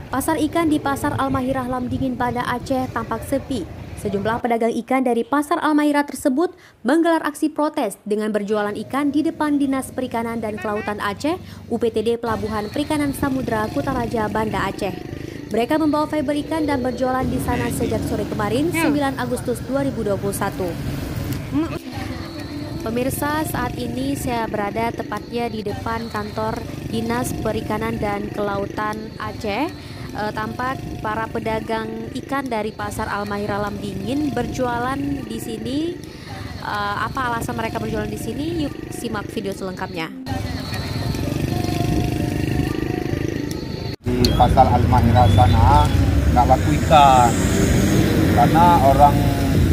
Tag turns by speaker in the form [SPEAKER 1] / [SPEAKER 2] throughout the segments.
[SPEAKER 1] Pasar ikan di Pasar Almahirah Lamdingin, Banda Aceh tampak sepi. Sejumlah pedagang ikan dari Pasar Almahirah tersebut menggelar aksi protes dengan berjualan ikan di depan Dinas Perikanan dan Kelautan Aceh, UPTD Pelabuhan Perikanan Samudra Kutaraja, Banda Aceh. Mereka membawa fiber ikan dan berjualan di sana sejak sore kemarin, 9 Agustus 2021. Pemirsa, saat ini saya berada tepatnya di depan kantor Dinas Perikanan dan Kelautan Aceh. Tampak para pedagang ikan dari Pasar Almahirah Lamdingin berjualan di sini. Apa alasan mereka berjualan di sini? Yuk simak video selengkapnya.
[SPEAKER 2] Di Pasar Almahirah sana nggak laku ikan karena orang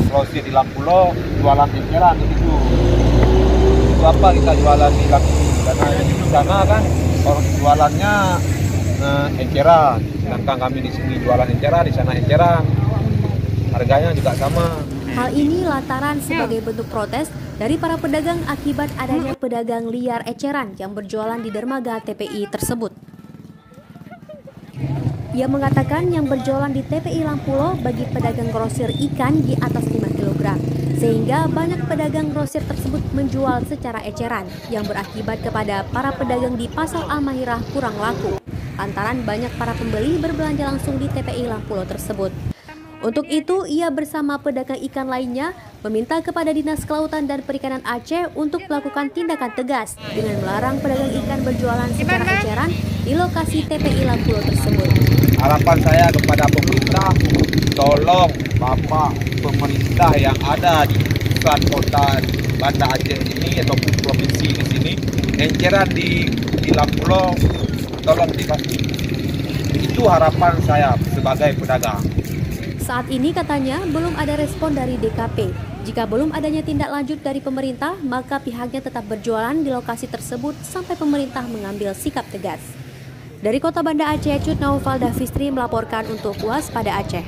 [SPEAKER 2] Sulawesi di Lampulo jualan eceran itu. Itu apa kita jualan di Lamdingin? Karena di sana kan orang jualannya eceran, sedangkan kami di sini jualan eceran, di sana eceran. Harganya juga sama.
[SPEAKER 1] Hal ini lantaran sebagai bentuk protes dari para pedagang akibat adanya pedagang liar eceran yang berjualan di dermaga TPI tersebut. Ia mengatakan yang berjualan di TPI Lampulo bagi pedagang grosir ikan di atas 5 kg, sehingga banyak pedagang grosir tersebut menjual secara eceran yang berakibat kepada para pedagang di Pasar Almahirah kurang laku, lantaran banyak para pembeli berbelanja langsung di TPI Lampulo tersebut. Untuk itu, ia bersama pedagang ikan lainnya meminta kepada Dinas Kelautan dan Perikanan Aceh untuk melakukan tindakan tegas dengan melarang pedagang ikan berjualan secara eceran di lokasi TPI Lampulo tersebut.
[SPEAKER 2] Harapan saya kepada pemerintah, tolong Bapak pemerintah yang ada di pusat kota Banda Aceh ini ataupun provinsi di sini, eceran di Lampulo tolong dikasih. Itu harapan saya sebagai pedagang.
[SPEAKER 1] Saat ini katanya belum ada respon dari DKP. Jika belum adanya tindak lanjut dari pemerintah, maka pihaknya tetap berjualan di lokasi tersebut sampai pemerintah mengambil sikap tegas. Dari Kota Banda Aceh, Cut Naufal Davistri melaporkan untuk Waspada Aceh.